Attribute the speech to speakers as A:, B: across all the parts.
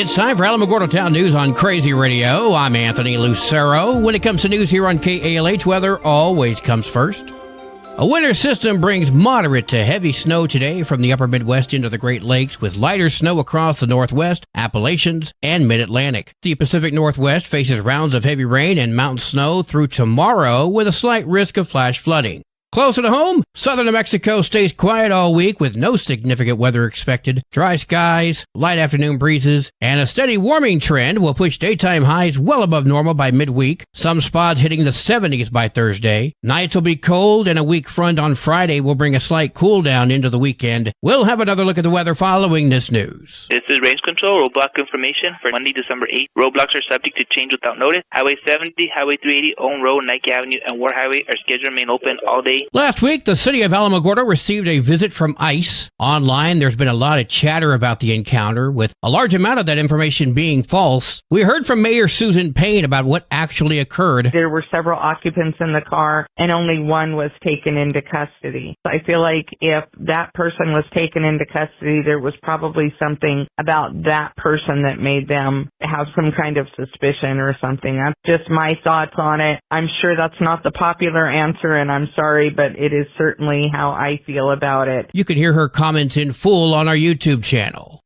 A: It's time for Alamogordo Town News on Crazy Radio. I'm Anthony Lucero. When it comes to news here on KALH, weather always comes first. A winter system brings moderate to heavy snow today from the upper Midwest into the Great Lakes, with lighter snow across the Northwest, Appalachians, and Mid-Atlantic. The Pacific Northwest faces rounds of heavy rain and mountain snow through tomorrow, with a slight risk of flash flooding. Closer to home, southern New Mexico stays quiet all week with no significant weather expected. Dry skies, light afternoon breezes, and a steady warming trend will push daytime highs well above normal by midweek. Some spots hitting the 70s by Thursday. Nights will be cold, and a weak front on Friday will bring a slight cool down into the weekend. We'll have another look at the weather following this news.
B: This is Range Control roadblock information for Monday, December 8th. Roadblocks are subject to change without notice. Highway 70, Highway 380, Owen Road, Nike Avenue, and War Highway are scheduled to remain open all day.
A: Last week, the city of Alamogordo received a visit from ICE. Online, there's been a lot of chatter about the encounter, with a large amount of that information being false. We heard from Mayor Susan Payne about what actually occurred.
C: There were several occupants in the car, and only one was taken into custody. I feel like if that person was taken into custody, there was probably something about that person that made them have some kind of suspicion or something. That's just my thoughts on it. I'm sure that's not the popular answer, and I'm sorry, but it is certainly how I feel about it.
A: You can hear her comments in full on our YouTube channel.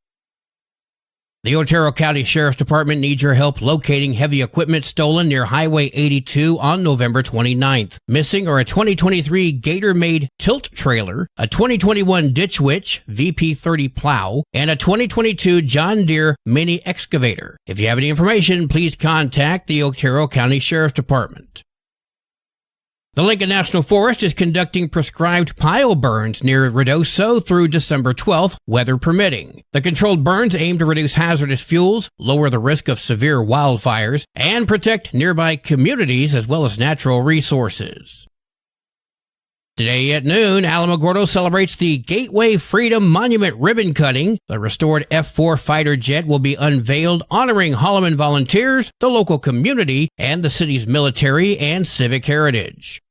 A: The Otero County Sheriff's Department needs your help locating heavy equipment stolen near Highway 82 on November 29th. Missing are a 2023 Gator-made tilt trailer, a 2021 Ditch Witch VP30 plow, and a 2022 John Deere mini excavator. If you have any information, please contact the Otero County Sheriff's Department. The Lincoln National Forest is conducting prescribed pile burns near Ruidoso through December 12th, weather permitting. The controlled burns aim to reduce hazardous fuels, lower the risk of severe wildfires, and protect nearby communities as well as natural resources. Today at noon, Alamogordo celebrates the Gateway Freedom Monument ribbon cutting. The restored F-4 fighter jet will be unveiled, honoring Holloman volunteers, the local community, and the city's military and civic heritage.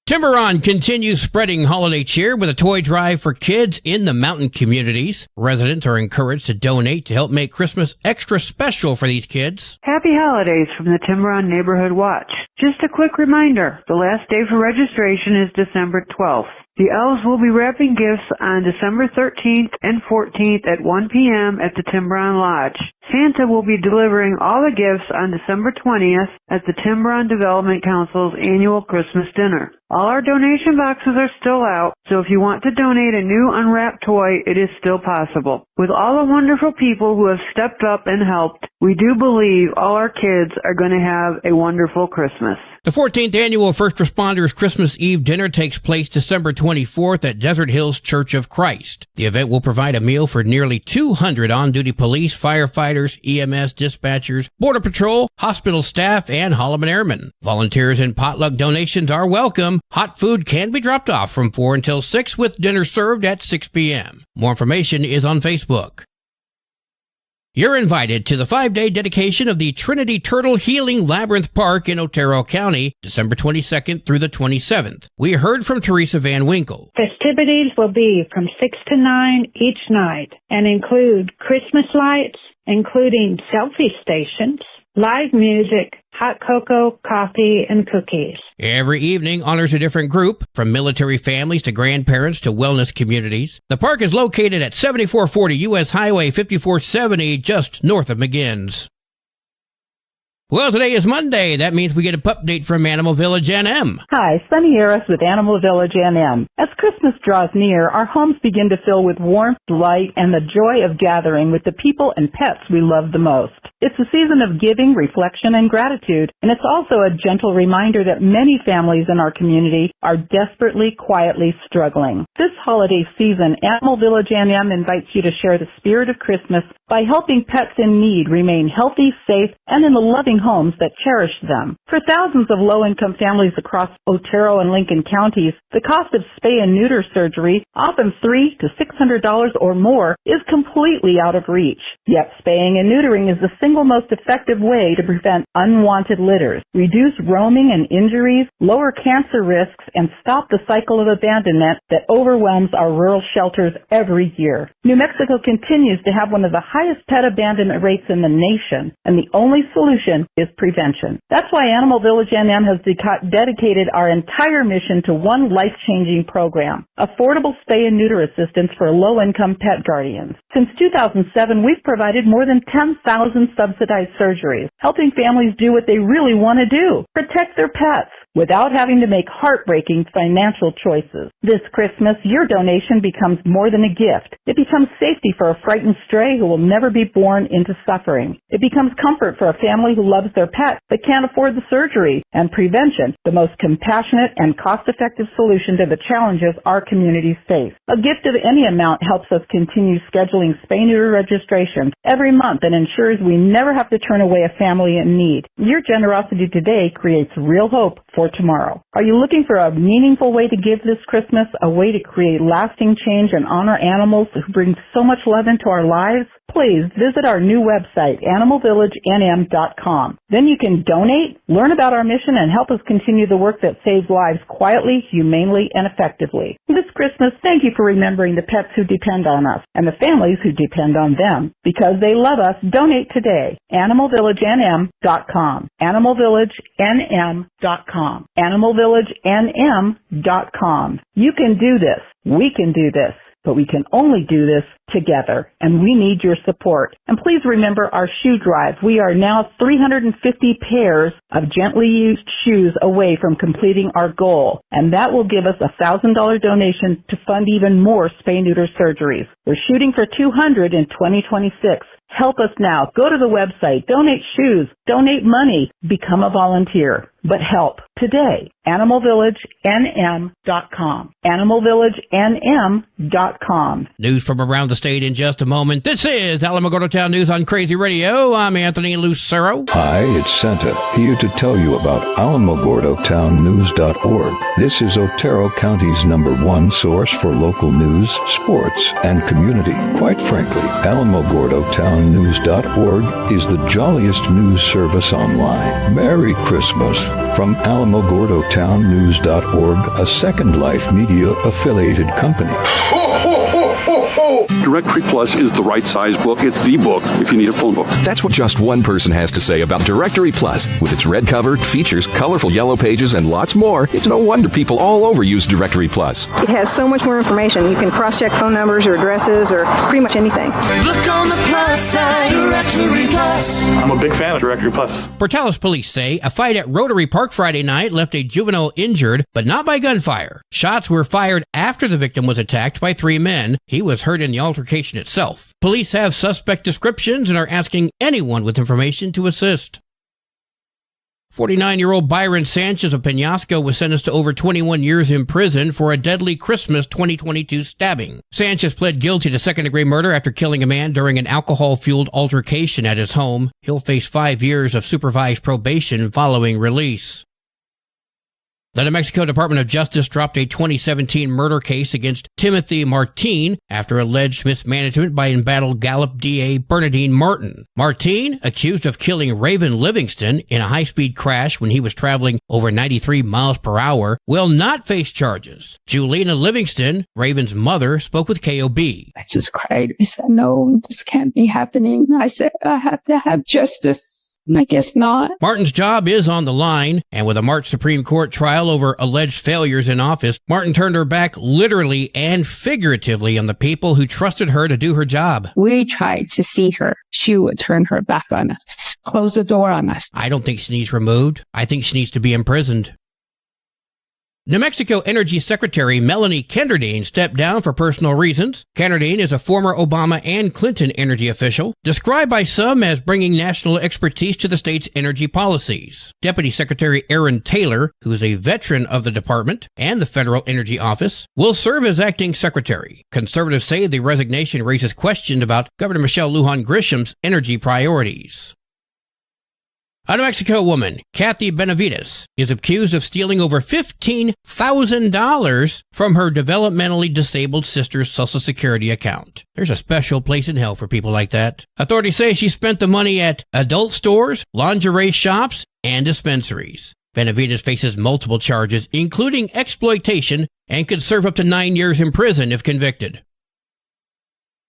A: Tiburon continues spreading holiday cheer with a toy drive for kids in the mountain communities. Residents are encouraged to donate to help make Christmas extra special for these kids.
D: Happy holidays from the Tiburon Neighborhood Watch. Just a quick reminder, the last day for registration is December 12th. The elves will be wrapping gifts on December 13th and 14th at 1 p.m. at the Tiburon Lodge. Santa will be delivering all the gifts on December 20th at the Tiburon Development Council's annual Christmas dinner. All our donation boxes are still out, so if you want to donate a new unwrapped toy, it is still possible. With all the wonderful people who have stepped up and helped, we do believe all our kids are going to have a wonderful Christmas.
A: The 14th annual First Responders Christmas Eve dinner takes place December 24th at Desert Hills Church of Christ. The event will provide a meal for nearly 200 on-duty police, firefighters, EMS dispatchers, Border Patrol, hospital staff, and Holloman Airmen. Volunteers and potluck donations are welcome. Hot food can be dropped off from 4 until 6 with dinner served at 6 p.m. More information is on Facebook. You're invited to the 5-day dedication of the Trinity Turtle Healing Labyrinth Park in Otero County, December 22nd through the 27th. We heard from Teresa Van Winkle.
E: Festivities will be from 6 to 9 each night and include Christmas lights, including selfie stations, live music, hot cocoa, coffee, and cookies.
A: Every evening honors a different group, from military families to grandparents to wellness communities. The park is located at 7440 U.S. Highway 5470, just north of McGinn's. Well, today is Monday. That means we get a pup date from Animal Village NM.
F: Hi, Sunny Harris with Animal Village NM. As Christmas draws near, our homes begin to fill with warmth, light, and the joy of gathering with the people and pets we love the most. It's a season of giving, reflection, and gratitude, and it's also a gentle reminder that many families in our community are desperately, quietly struggling. This holiday season, Animal Village NM invites you to share the spirit of Christmas by helping pets in need remain healthy, safe, and in the loving homes that cherish them. For thousands of low-income families across Otero and Lincoln counties, the cost of spay and neuter surgery, often $300 to $600 or more, is completely out of reach. Yet spaying and neutering is the single single most effective way to prevent unwanted litters, reduce roaming and injuries, lower cancer risks, and stop the cycle of abandonment that overwhelms our rural shelters every year. New Mexico continues to have one of the highest pet abandonment rates in the nation, and the only solution is prevention. That's why Animal Village NM has dedicated our entire mission to one life-changing program, affordable spay and neuter assistance for low-income pet guardians. Since 2007, we've provided more than 10,000 subsidized surgeries, helping families do what they really want to do, protect their pets, without having to make heartbreaking financial choices. This Christmas, your donation becomes more than a gift. It becomes safety for a frightened stray who will never be born into suffering. It becomes comfort for a family who loves their pet but can't afford the surgery, and prevention, the most compassionate and cost-effective solution to the challenges our communities face. A gift of any amount helps us continue scheduling spay-neuter registrations every month and ensures we never have to turn away a family in need. Your generosity today creates real hope for tomorrow. Are you looking for a meaningful way to give this Christmas, a way to create lasting change and honor animals who bring so much love into our lives? Please visit our new website, animalvillagenm.com. Then you can donate, learn about our mission, and help us continue the work that saves lives quietly, humanely, and effectively. This Christmas, thank you for remembering the pets who depend on us and the families who depend on them. Because they love us, donate today. animalvillagenm.com. animalvillagenm.com. animalvillagenm.com. You can do this. We can do this. But we can only do this together, and we need your support. And please remember our shoe drive. We are now 350 pairs of gently used shoes away from completing our goal, and that will give us a $1,000 donation to fund even more spay-neuter surgeries. We're shooting for 200 in 2026. Help us now. Go to the website, donate shoes, donate money, become a volunteer. But help today. animalvillagenm.com. animalvillagenm.com.
A: News from around the state in just a moment. This is Alamogordo Town News on Crazy Radio. I'm Anthony Lucero.
G: Hi, it's Santa, here to tell you about AlamogordoTownNews.org. This is Otero County's #1 source for local news, sports, and community. Quite frankly, AlamogordoTownNews.org is the jolliest news service online. Merry Christmas from AlamogordoTownNews.org, a Second Life Media affiliated company.
H: Directory Plus is the right size book. It's the book if you need a phone book.
I: That's what just one person has to say about Directory Plus. With its red cover, features, colorful yellow pages, and lots more, it's no wonder people all over use Directory Plus.
J: It has so much more information. You can cross-check phone numbers or addresses or pretty much anything.
K: Look on the plus side, Directory Plus.
H: I'm a big fan of Directory Plus.
A: Portales police say a fight at Rotary Park Friday night left a juvenile injured, but not by gunfire. Shots were fired after the victim was attacked by 3 men. He was hurt in the altercation itself. Police have suspect descriptions and are asking anyone with information to assist. 49-year-old Byron Sanchez of Penasco was sentenced to over 21 years in prison for a deadly Christmas 2022 stabbing. Sanchez pled guilty to second-degree murder after killing a man during an alcohol-fueled altercation at his home. He'll face 5 years of supervised probation following release. The New Mexico Department of Justice dropped a 2017 murder case against Timothy Martin after alleged mismanagement by embattled Gallup DA Bernadine Martin. Martin, accused of killing Raven Livingston in a high-speed crash when he was traveling over 93 miles per hour, will not face charges. Julina Livingston, Raven's mother, spoke with KOB.
L: I just cried. I said, no, this can't be happening. I said, I have to have justice. I guess not.
A: Martin's job is on the line, and with a March Supreme Court trial over alleged failures in office, Martin turned her back literally and figuratively on the people who trusted her to do her job.
L: We tried to see her. She would turn her back on us, close the door on us.
A: I don't think she needs removed. I think she needs to be imprisoned. New Mexico Energy Secretary Melanie Kenderdine stepped down for personal reasons. Kenderdine is a former Obama and Clinton energy official, described by some as bringing national expertise to the state's energy policies. Deputy Secretary Aaron Taylor, who is a veteran of the department and the Federal Energy Office, will serve as acting secretary. Conservatives say the resignation raises questions about Governor Michelle Lujan Grisham's energy priorities. A New Mexico woman, Kathy Benavides, is accused of stealing over $15,000 from her developmentally disabled sister's Social Security account. There's a special place in hell for people like that. Authorities say she spent the money at adult stores, lingerie shops, and dispensaries. Benavides faces multiple charges, including exploitation, and could serve up to 9 years in prison if convicted.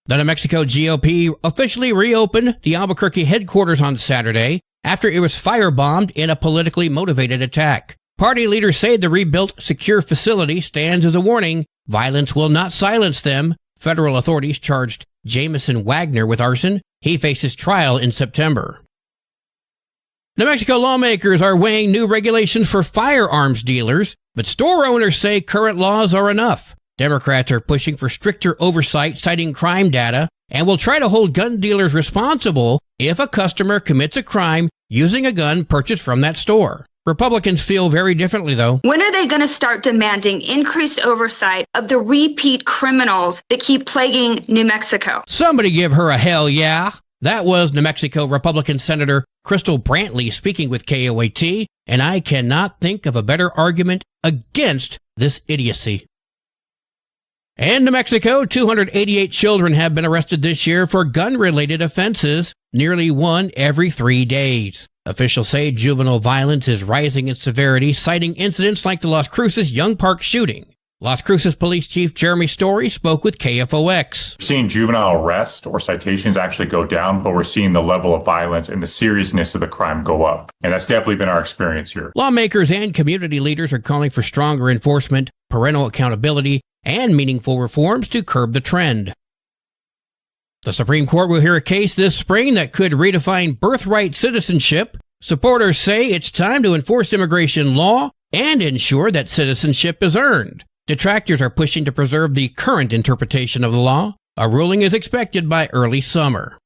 A: The New Mexico GOP officially reopened the Albuquerque headquarters on Saturday after it was firebombed in a politically motivated attack. Party leaders say the rebuilt secure facility stands as a warning. Violence will not silence them. Federal authorities charged Jamison Wagner with arson. He faces trial in September. New Mexico lawmakers are weighing new regulations for firearms dealers, but store owners say current laws are enough. Democrats are pushing for stricter oversight, citing crime data, and will try to hold gun dealers responsible if a customer commits a crime using a gun purchased from that store. Republicans feel very differently, though.
M: When are they going to start demanding increased oversight of the repeat criminals that keep plaguing New Mexico?
A: Somebody give her a hell yeah. That was New Mexico Republican Senator Crystal Brantley speaking with KOAT, and I cannot think of a better argument against this idiocy. In New Mexico, 288 children have been arrested this year for gun-related offenses, nearly one every 3 days. Officials say juvenile violence is rising in severity, citing incidents like the Las Cruces Young Park shooting. Las Cruces Police Chief Jeremy Story spoke with KFOX.
N: We're seeing juvenile arrest or citations actually go down, but we're seeing the level of violence and the seriousness of the crime go up. And that's definitely been our experience here.
A: Lawmakers and community leaders are calling for stronger enforcement, parental accountability, and meaningful reforms to curb the trend. The Supreme Court will hear a case this spring that could redefine birthright citizenship. Supporters say it's time to enforce immigration law and ensure that citizenship is earned. Detractors are pushing to preserve the current interpretation of the law. A ruling is expected by early summer.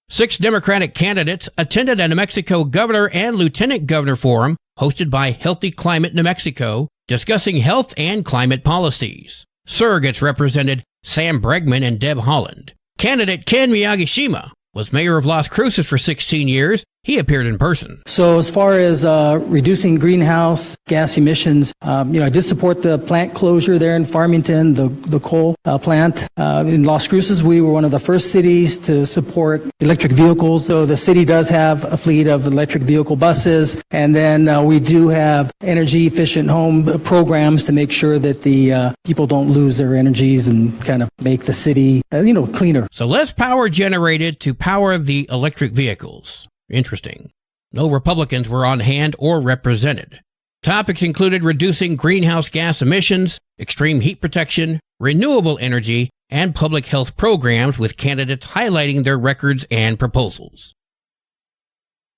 A: 6 Democratic candidates attended a New Mexico governor and lieutenant governor forum hosted by Healthy Climate New Mexico, discussing health and climate policies. Surrogates represented Sam Bregman and Deb Holland. Candidate Ken Miyagishima was mayor of Las Cruces for 16 years. He appeared in person.
O: So as far as reducing greenhouse gas emissions, I did support the plant closure there in Farmington, the coal plant. In Las Cruces, we were one of the first cities to support electric vehicles. So the city does have a fleet of electric vehicle buses. And then we do have energy efficient home programs to make sure that the people don't lose their energies and kind of make the city, cleaner.
A: So less power generated to power the electric vehicles. Interesting. No Republicans were on hand or represented. Topics included reducing greenhouse gas emissions, extreme heat protection, renewable energy, and public health programs, with candidates highlighting their records and proposals.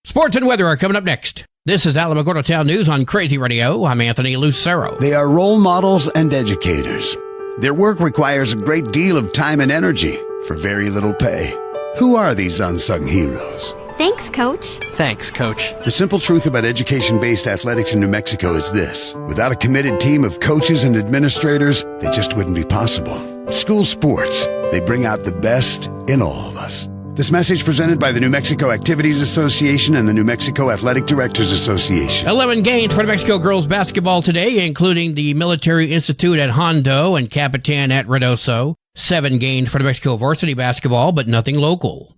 A: Sports and weather are coming up next. This is Alamogordo Town News on Crazy Radio. I'm Anthony Lucero.
P: They are role models and educators. Their work requires a great deal of time and energy for very little pay. Who are these unsung heroes?
Q: Thanks, Coach.
R: Thanks, Coach.
P: The simple truth about education-based athletics in New Mexico is this. Without a committed team of coaches and administrators, it just wouldn't be possible. School sports, they bring out the best in all of us. This message presented by the New Mexico Activities Association and the New Mexico Athletic Directors Association.
A: 11 games for New Mexico girls basketball today, including the Military Institute at Hondo and Capitan at Ruidoso. 7 games for New Mexico varsity basketball, but nothing local.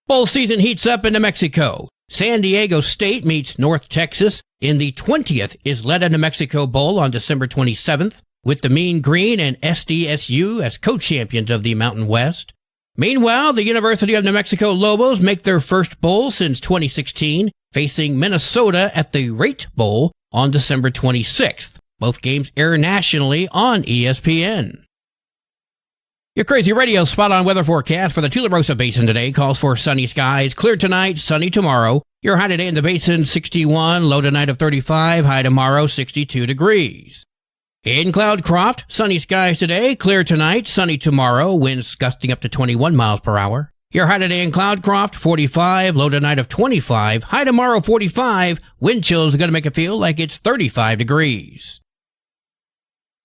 A: Bowl season heats up in New Mexico. San Diego State meets North Texas in the 20th Isleta New Mexico Bowl on December 27th, with the Mean Green and SDSU as co-champions of the Mountain West. Meanwhile, the University of New Mexico Lobos make their first bowl since 2016, facing Minnesota at the Rate Bowl on December 26th. Both games air nationally on ESPN. Your Crazy Radio spot-on weather forecast for the Tularosa Basin today calls for sunny skies, clear tonight, sunny tomorrow. Your high today in the basin, 61, low tonight of 35, high tomorrow, 62 degrees. In Cloudcroft, sunny skies today, clear tonight, sunny tomorrow, winds gusting up to 21 miles per hour. Your high today in Cloudcroft, 45, low tonight of 25, high tomorrow, 45, wind chills are going to make it feel like it's 35 degrees.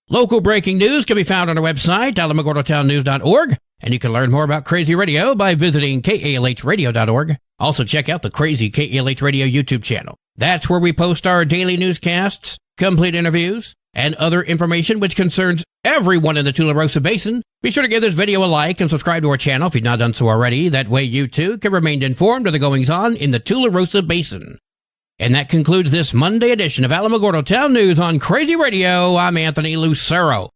A: Local breaking news can be found on our website, alamogordotownnews.org. And you can learn more about Crazy Radio by visiting KALHradio.org. Also check out the Crazy KALH Radio YouTube channel. That's where we post our daily newscasts, complete interviews, and other information which concerns everyone in the Tularosa Basin. Be sure to give this video a like and subscribe to our channel if you've not done so already. That way you too can remain informed of the goings-on in the Tularosa Basin. And that concludes this Monday edition of Alamogordo Town News on Crazy Radio. I'm Anthony Lucero.